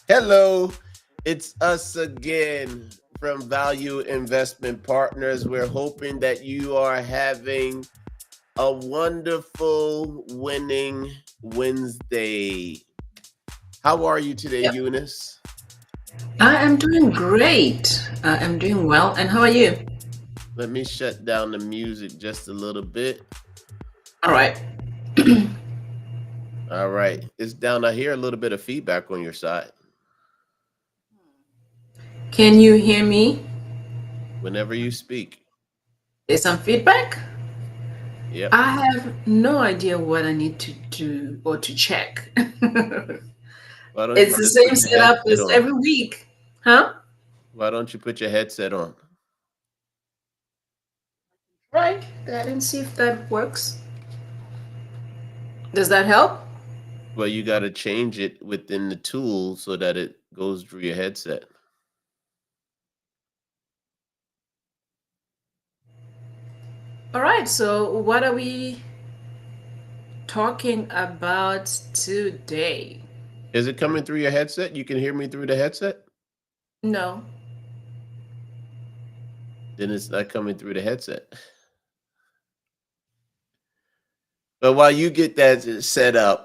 Hello, it's us again from Value Investment Partners. We're hoping that you are having a wonderful winning Wednesday. How are you today, Yep. Eunice? I am doing great. I am doing well. And how are you? Let me shut down the music just a little bit. All right. All right, it's down. I hear a little bit of feedback on your side. Can you hear me? Whenever you speak. There's some feedback. Yep. I have no idea what I need to do or to check. Why don't you It's the just same put your setup headset as on? every week. Huh? Why don't you put your headset on? Right. That and see if that works. Does that help? Well, you got to change it within the tool so that it goes through your headset. All right. So, what are we talking about today? Is it coming through your headset? You can hear me through the headset? No. Then it's not coming through the headset. But while you get that set up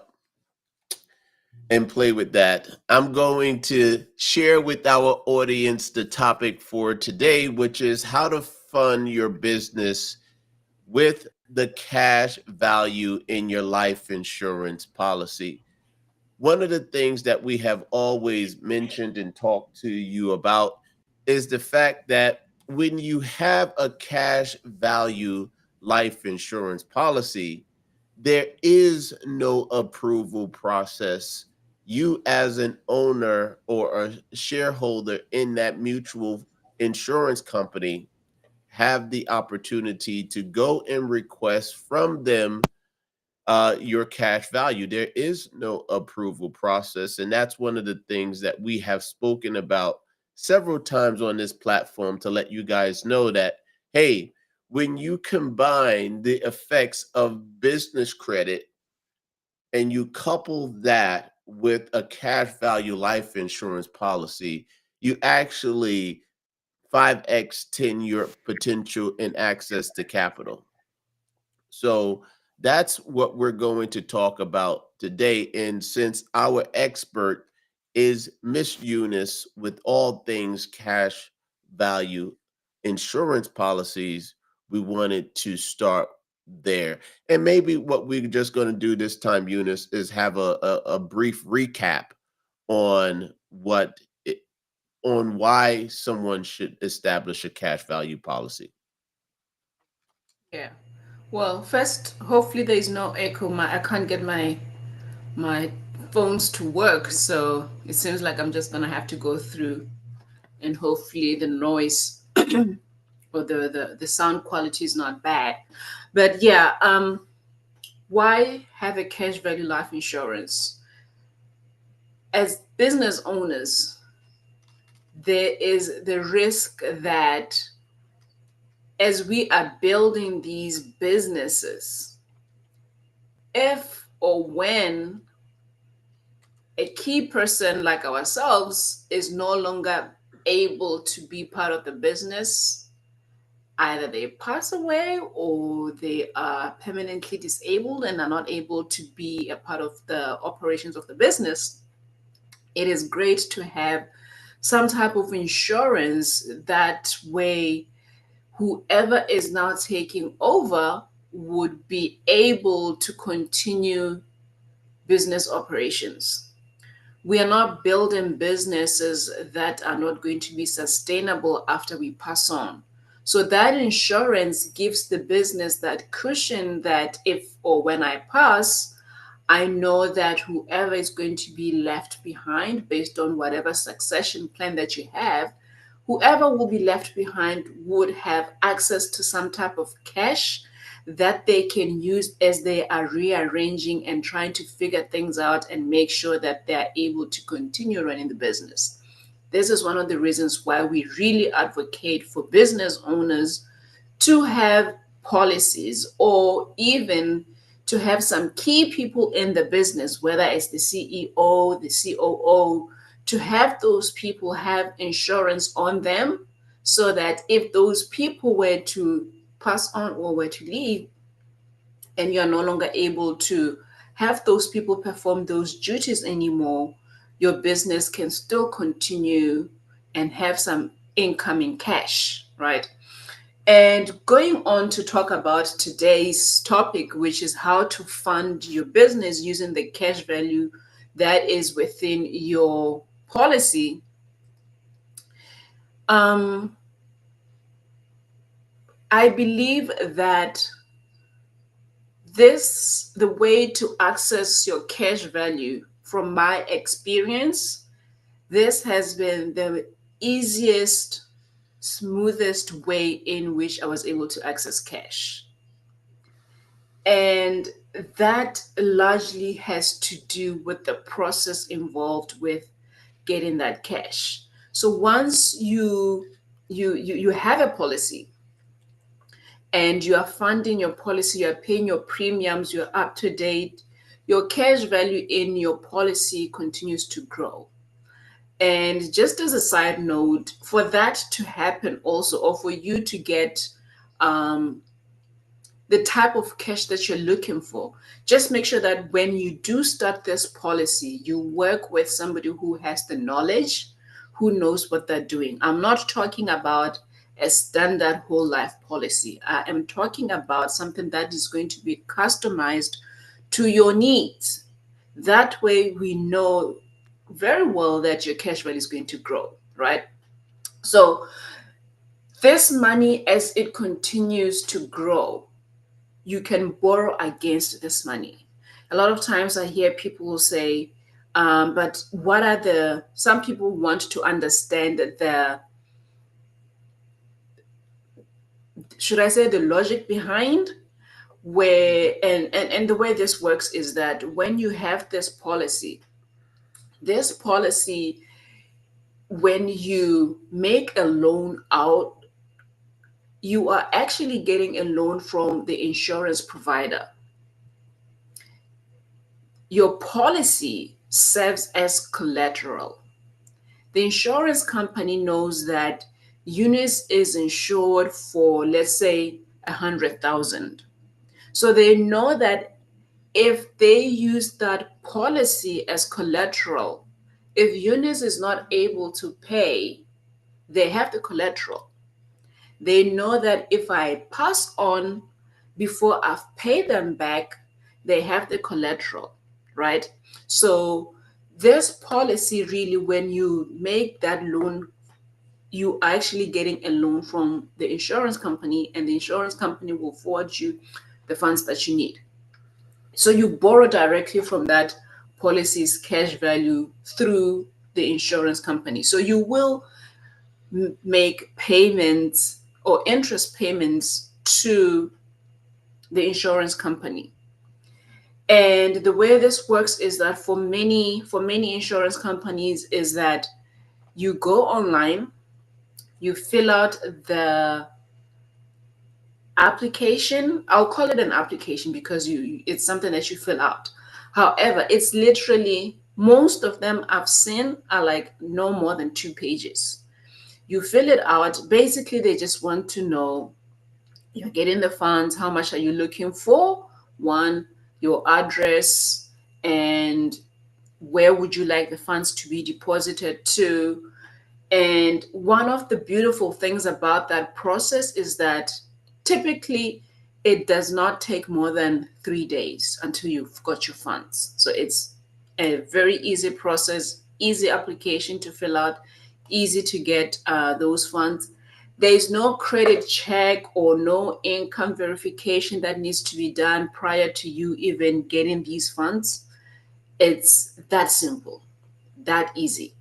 and play with that, I'm going to share with our audience the topic for today, which is how to fund your business with the cash value in your life insurance policy. One of the things that we have always mentioned and talked to you about is the fact that when you have a cash value life insurance policy, there is no approval process. You, as an owner or a shareholder in that mutual insurance company, have the opportunity to go and request from them your cash value. There is no approval process. And that's one of the things that we have spoken about several times on this platform to let you guys know that, hey, when you combine the effects of business credit and you couple that with a cash value life insurance policy, you actually 5x 10 your potential and access to capital. So that's what we're going to talk about today. And since our expert is Miss Eunice with all things cash value insurance policies, we wanted to start there. And maybe what we're just going to do this time, Eunice, is have a brief recap on on why someone should establish a cash value policy. Yeah. Well, first, hopefully there is no echo. I can't get my phones to work, so it seems like I'm just gonna have to go through, and hopefully the noise or the sound quality is not bad. But yeah, why have a cash value life insurance? As business owners, there is the risk that as we are building these businesses, if or when a key person like ourselves is no longer able to be part of the business, either they pass away or they are permanently disabled and are not able to be a part of the operations of the business, it is great to have some type of insurance. That way, whoever is now taking over would be able to continue business operations. We are not building businesses that are not going to be sustainable after we pass on. So that insurance gives the business that cushion that if or when I pass, I know that whoever is going to be left behind based on whatever succession plan that you have, whoever will be left behind would have access to some type of cash that they can use as they are rearranging and trying to figure things out and make sure that they are able to continue running the business. This is one of the reasons why we really advocate for business owners to have policies or even to have some key people in the business, whether it's the CEO, the COO, to have those people have insurance on them so that if those people were to pass on or were to leave and you're no longer able to have those people perform those duties anymore, your business can still continue and have some incoming cash, right? And going on to talk about today's topic, which is how to fund your business using the cash value that is within your policy. Um, I believe that the way to access your cash value, from my experience, this has been the easiest, smoothest way in which I was able to access cash. And that largely has to do with the process involved with getting that cash. So once you have a policy and you are funding your policy, you're paying your premiums, you're up to date, your cash value in your policy continues to grow. And just as a side note, for that to happen also, or for you to get um, the type of cash that you're looking for, just make sure that when you do start this policy, you work with somebody who has the knowledge, who knows what they're doing. I'm not talking about a standard whole life policy. I am talking about something that is going to be customized to your needs. That way, we know very well that your cash value is going to grow, right? So, this money, as it continues to grow, you can borrow against this money. A lot of times I hear people say, but what are some people want to understand should I say, the logic behind where, and the way this works is that when you have this policy, when you make a loan out, you are actually getting a loan from the insurance provider. Your policy serves as collateral. The insurance company knows that Eunice is insured for, let's say, 100,000. So they know that if they use that policy as collateral, if Eunice is not able to pay, they have the collateral. They know that if I pass on before I've paid them back, they have the collateral, right? So this policy really, when you make that loan, you are actually getting a loan from the insurance company, and the insurance company will forward you the funds that you need. So you borrow directly from that policy's cash value through the insurance company. So you will make payments or interest payments to the insurance company. And the way this works is that for many insurance companies is that you go online, you fill out the application. I'll call it an application because it's something that you fill out. However, it's literally, most of them I've seen are like no more than 2 pages. You fill it out. Basically, they just want to know you're getting the funds, how much are you looking for? One, your address, and where would you like the funds to be deposited to? And one of the beautiful things about that process is that typically it does not take more than 3 days until you've got your funds. So it's a very easy process, easy application to fill out, easy to get those funds. There is no credit check or no income verification that needs to be done prior to you even getting these funds. It's that simple, that easy,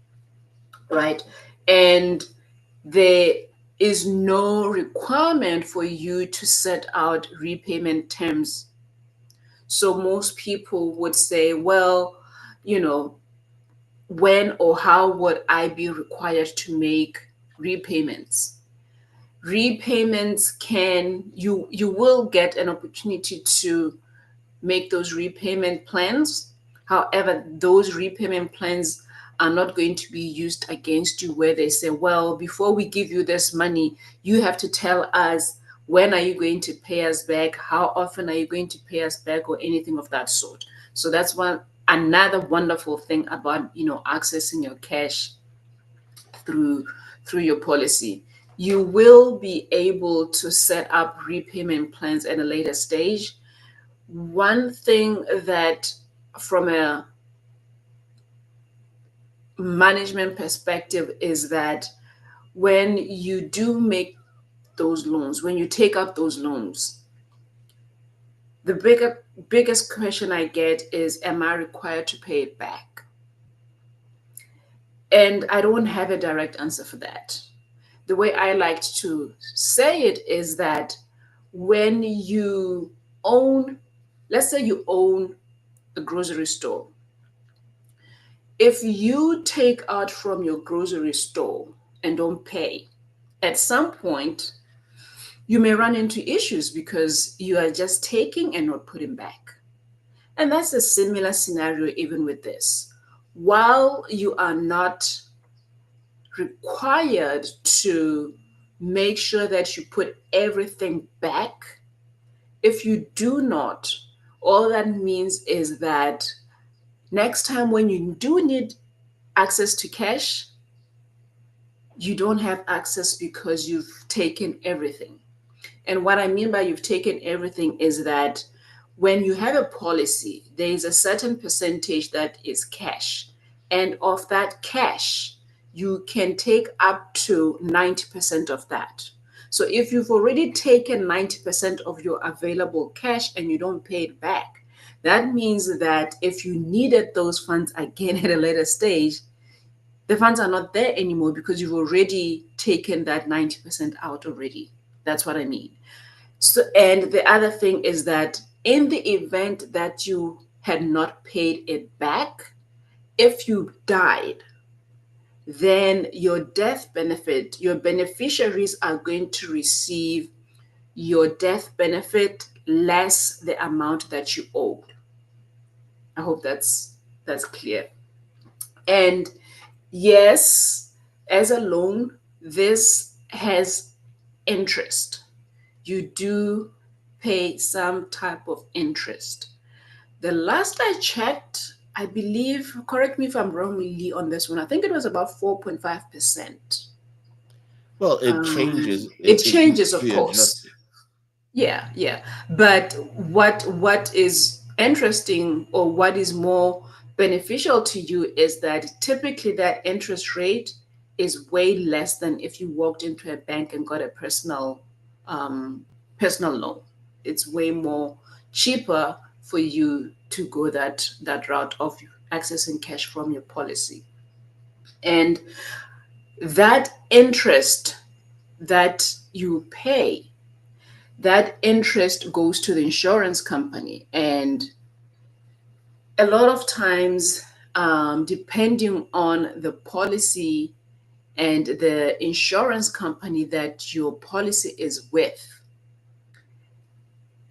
right? And there is no requirement for you to set out repayment terms. So most people would say, well, you know, when or how would I be required to make repayments? Repayments, you will get an opportunity to make those repayment plans. However, those repayment plans are not going to be used against you, where they say, well, before we give you this money, you have to tell us when are you going to pay us back, how often are you going to pay us back, or anything of that sort. So that's one another wonderful thing about accessing your cash through your policy. You will be able to set up repayment plans at a later stage. One thing that, from a management perspective, is that when you do make those loans, when you take up those loans, the biggest question I get is, am I required to pay it back? And I don't have a direct answer for that. The way I like to say it is that when you own, let's say you own a grocery store, if you take out from your grocery store and don't pay, at some point you may run into issues because you are just taking and not putting back. And that's a similar scenario even with this. While you are not required to make sure that you put everything back, if you do not, all that means is that next time when you do need access to cash, you don't have access because you've taken everything. And what I mean by you've taken everything is that when you have a policy, there is a certain percentage that is cash. And of that cash, you can take up to 90% of that. So if you've already taken 90% of your available cash and you don't pay it back, that means that if you needed those funds again at a later stage, the funds are not there anymore because you've already taken that 90% out already. That's what I mean. So, and the other thing is that in the event that you had not paid it back, if you died, then your death benefit, your beneficiaries are going to receive your death benefit less the amount that you owed. I hope that's clear. And yes, as a loan, this has interest. You do pay some type of interest. The last I checked, I believe, correct me if I'm wrong, Lee, on this one, I think it was about 4.5%. Well, it changes. It It changes, needs to of be course. adjusted. Yeah, yeah. But what is interesting, or what is more beneficial to you, is that typically that interest rate is way less than if you walked into a bank and got a um, personal loan. It's way more cheaper for you to go that route of accessing cash from your policy. And that interest that you pay, that interest goes to the insurance company. And a lot of times, depending on the policy and the insurance company that your policy is with,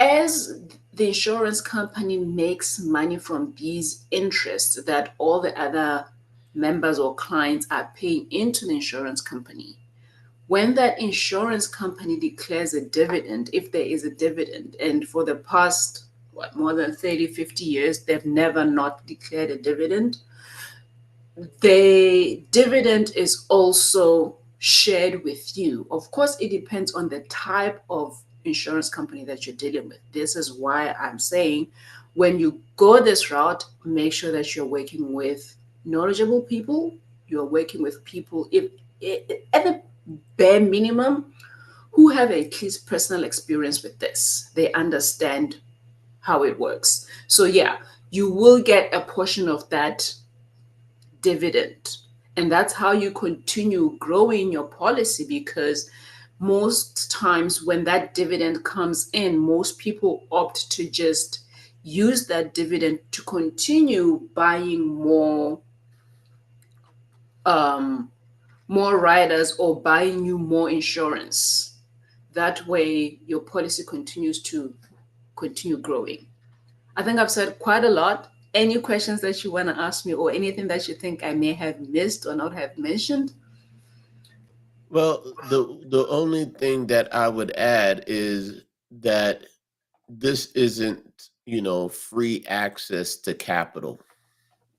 as the insurance company makes money from these interests that all the other members or clients are paying into the insurance company, when that insurance company declares a dividend, if there is a dividend, and for the past, what, more than 30, 50 years, they've never not declared a dividend, the dividend is also shared with you. Of course, it depends on the type of insurance company that you're dealing with. This is why I'm saying when you go this route, make sure that you're working with knowledgeable people. You're working with people, if at the bare minimum, who have at least personal experience with this. They understand how it works. So yeah, you will get a portion of that dividend. And that's how you continue growing your policy, because most times when that dividend comes in, most people opt to just use that dividend to continue buying um, more riders or buying you more insurance. That way, your policy continues to continue growing. I think I've said quite a lot. Any questions that you want to ask me, or anything that you think I may have missed or not have mentioned? Well, the only thing that I would add is that this isn't, free access to capital,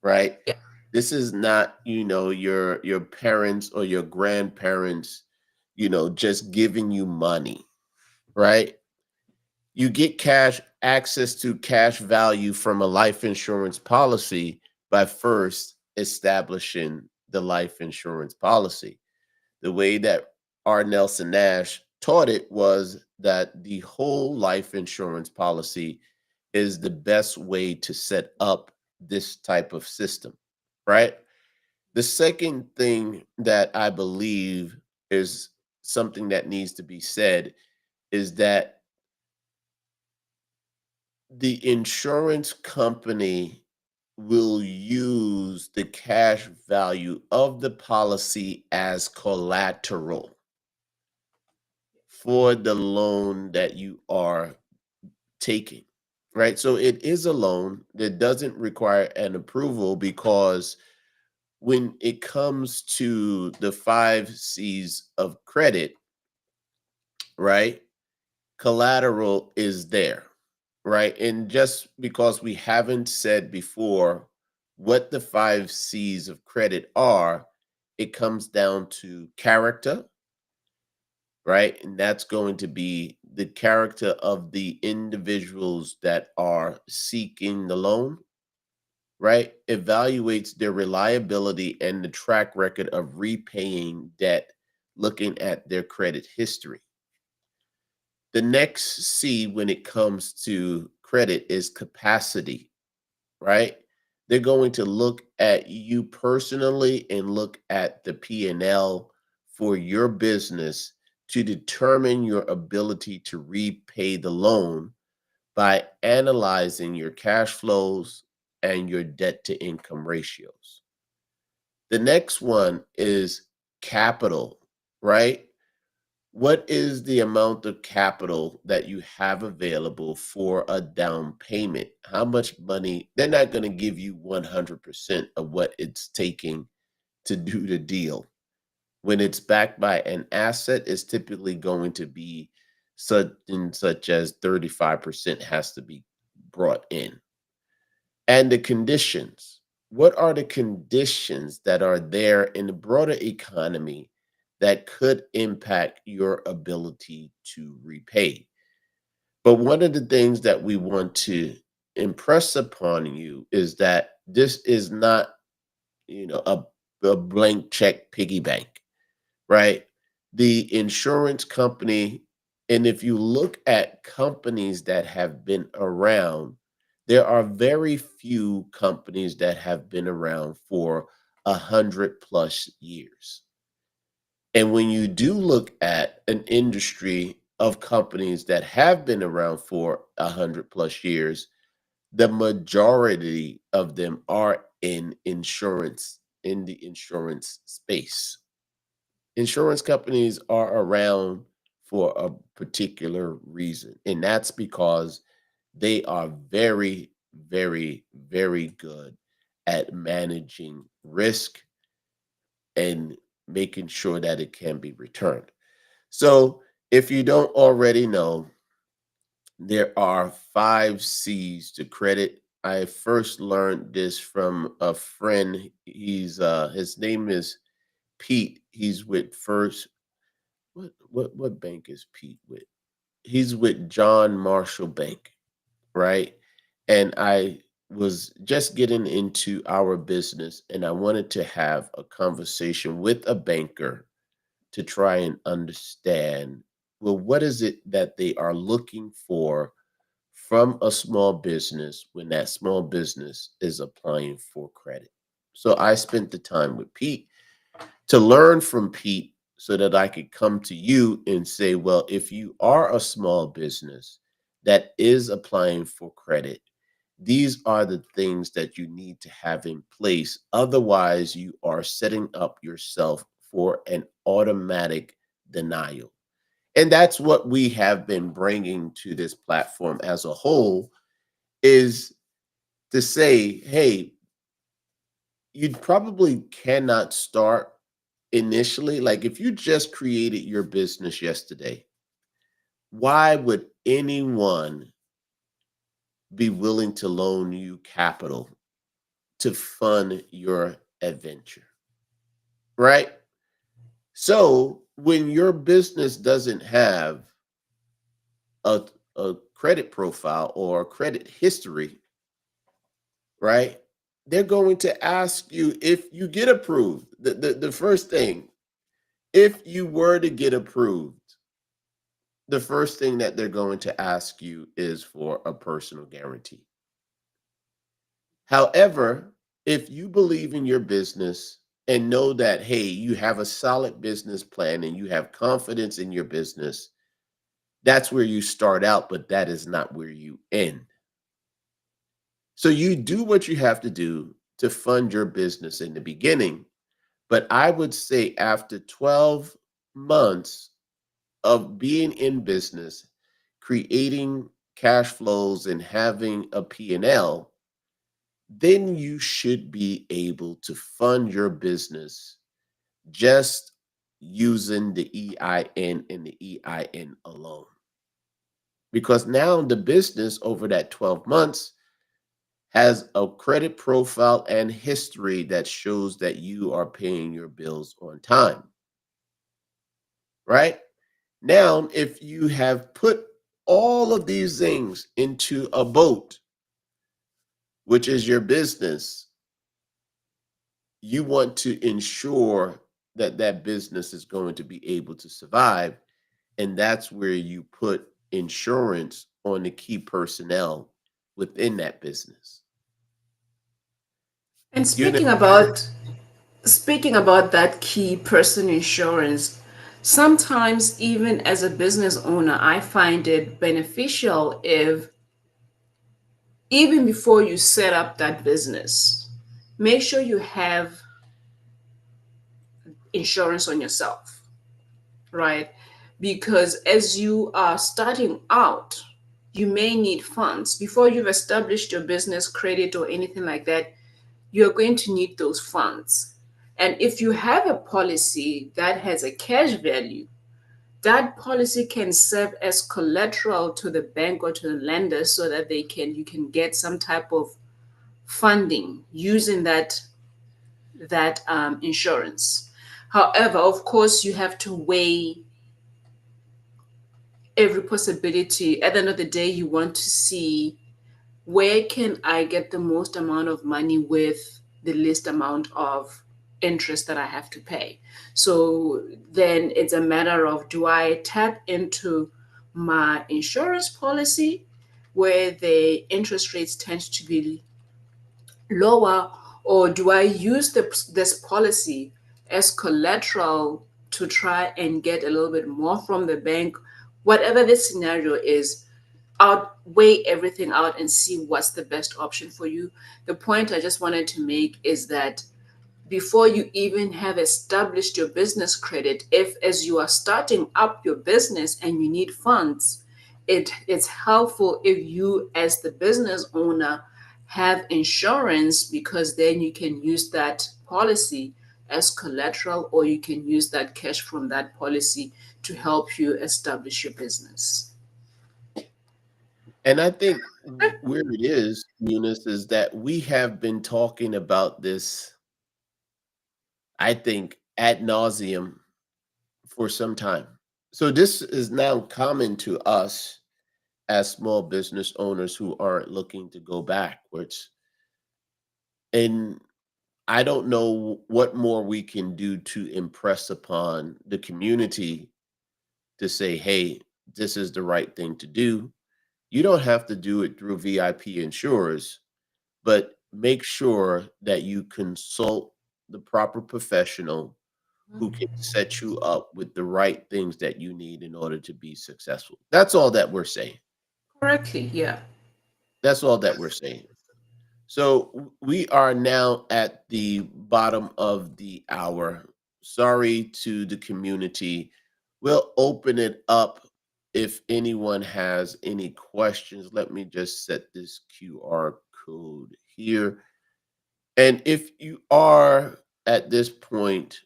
right? Yeah. This is not, your parents or your grandparents, just giving you money, right? You get cash access to cash value from a life insurance policy by first establishing the life insurance policy. The way that R. Nelson Nash taught it was that the whole life insurance policy is the best way to set up this type of system, right? The second thing that I believe is something that needs to be said is that the insurance company will use the cash value of the policy as collateral for the loan that you are taking, right? So it is a loan that doesn't require an approval because when it comes to the five C's of credit, right? Collateral is there, right? And just because we haven't said before what the five C's of credit are, it comes down to character, right? And that's going to be the character of the individuals that are seeking the loan, right? Evaluates their reliability and the track record of repaying debt, looking at their credit history. The next C when it comes to credit is capacity, right? They're going to look at you personally and look at the P&L for your business to determine your ability to repay the loan by analyzing your cash flows and your debt to income ratios. The next one is capital, right? What is the amount of capital that you have available for a down payment? How much money? They're not going to give you 100% of what it's taking to do the deal. When it's backed by an asset, it's typically going to be something such as 35% has to be brought in. And the conditions. What are the conditions that are there in the broader economy that could impact your ability to repay? But one of the things that we want to impress upon you is that this is not, a blank check piggy bank, right? The insurance company, and if you look at companies that have been around, there are very few companies that have been around for 100 plus years. And when you do look at an industry of companies that have been around for 100 plus years, the majority of them are in the insurance space. Insurance companies are around for a particular reason, and that's because they are very, very, very good at managing risk and making sure that it can be returned. So, if you don't already know, there are five C's to credit. I first learned this from a friend. His name is Pete. He's with First. What bank is Pete with? He's with John Marshall Bank, right? And I was just getting into our business and I wanted to have a conversation with a banker to try and understand, well, what is it that they are looking for from a small business when that small business is applying for credit. So I spent the time with Pete to learn from Pete so that I could come to you and say, well, if you are a small business that is applying for credit, these are the things that you need to have in place. Otherwise, you are setting up yourself for an automatic denial. And that's what we have been bringing to this platform as a whole is to say, hey, you probably cannot start initially. Like if you just created your business yesterday, why would anyone be willing to loan you capital to fund your adventure? Right? So when your business doesn't have a, a credit profile or credit history, right? They're going to ask you if you get approved. The first thing, if you were to get approved, the first thing that they're going to ask you is for a personal guarantee. However, if you believe in your business and know that, hey, you have a solid business plan and you have confidence in your business, that's where you start out, but that is not where you end. So you do what you have to do to fund your business in the beginning. But I would say after 12 months of being in business, creating cash flows and having a P&L, then you should be able to fund your business just using the EIN and the EIN alone. Because now the business over that 12 months has a credit profile and history that shows that you are paying your bills on time, right? Now, if you have put all of these things into a boat, which is your business, you want to ensure that that business is going to be able to survive. And that's where you put insurance on the key personnel within that business. And You know, speaking about that key person insurance, sometimes even as a business owner, I find it beneficial if even before you set up that business, make sure you have insurance on yourself, right? Because as you are starting out, you may need funds before you've established your business credit or anything like that. You're going to need those funds. And if you have a policy that has a cash value, that policy can serve as collateral to the bank or to the lender so that you can get some type of funding using that insurance. However, of course, you have to weigh every possibility. At the end of the day, you want to see where can I get the most amount of money with the least amount of interest that I have to pay. So then it's a matter of, do I tap into my insurance policy where the interest rates tend to be lower, or do I use this policy as collateral to try and get a little bit more from the bank? Whatever the scenario is, outweigh everything out and see what's the best option for you. The point I just wanted to make is that before you even have established your business credit, if as you are starting up your business and you need funds, it's helpful if you as the business owner have insurance, because then you can use that policy as collateral, or you can use that cash from that policy to help you establish your business. and I think where it is, Eunice, is that we have been talking about this, I think, ad nauseum for some time. So this is now common to us as small business owners who aren't looking to go backwards. And I don't know what more we can do to impress upon the community to say, hey, this is the right thing to do. You don't have to do it through VIP insurers, but make sure that you consult the proper professional who can set you up with the right things that you need in order to be successful. That's all that we're saying. Correctly, yeah. That's all that we're saying. So we are now at the bottom of the hour. Sorry to the community. We'll open it up if anyone has any questions, let me just set this QR code here. And if you are at this point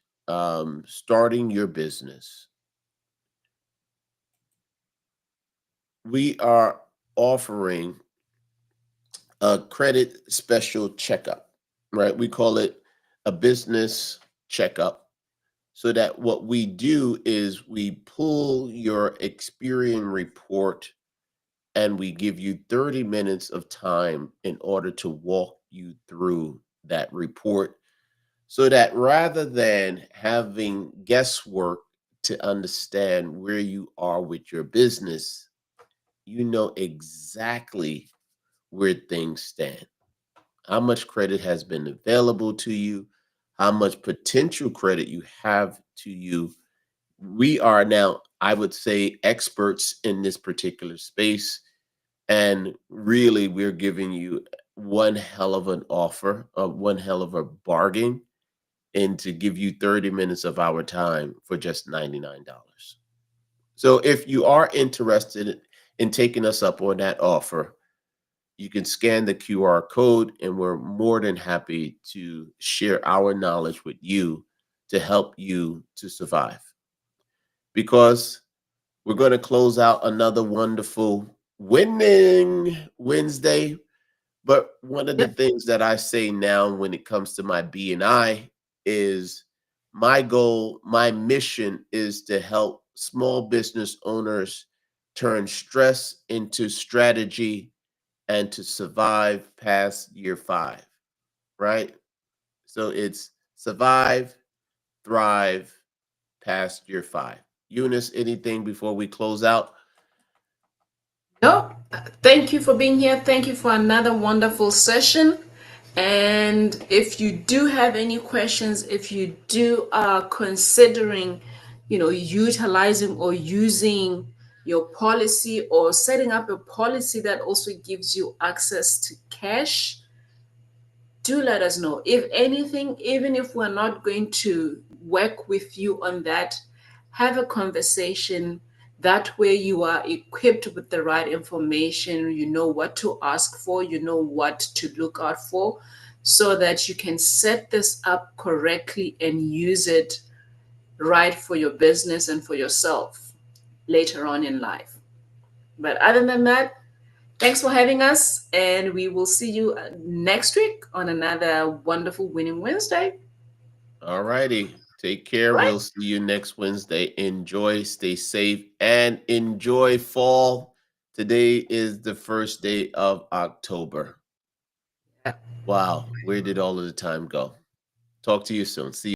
starting your business, we are offering a credit special checkup, right? We call it a business checkup. So that what we do is we pull your Experian report and we give you 30 minutes of time in order to walk you through that report so that rather than having guesswork to understand where you are with your business, you know exactly where things stand, how much credit has been available to you, how much potential credit you have to you. We are now, I would say, experts in this particular space. And really, we're giving you one hell of an offer, one hell of a bargain, and to give you 30 minutes of our time for just $99. So if you are interested in taking us up on that offer, you can scan the QR code, and we're more than happy to share our knowledge with you to help you to survive. Because we're going to close out another wonderful winning Wednesday. But one of the Yep. things that I say now when it comes to my BNI is my goal, my mission is to help small business owners turn stress into strategy and to survive past year 5, right? So it's survive, thrive past year 5. Eunice, anything before we close out? No, thank you for being here. Thank you for another wonderful session. And if you do have any questions, if you do are considering, utilizing or using your policy or setting up a policy that also gives you access to cash, do let us know. If anything, even if we're not going to work with you on that, have a conversation. That way, you are equipped with the right information. You know what to ask for, you know what to look out for, so that you can set this up correctly and use it right for your business and for yourself later on in life. But other than that, thanks for having us, and we will see you next week on another wonderful Winning Wednesday. All righty. Take care. All right? We'll see you next Wednesday. Enjoy, stay safe, and enjoy fall. Today is the first day of October. Wow, where did all of the time go? Talk to you soon. See you.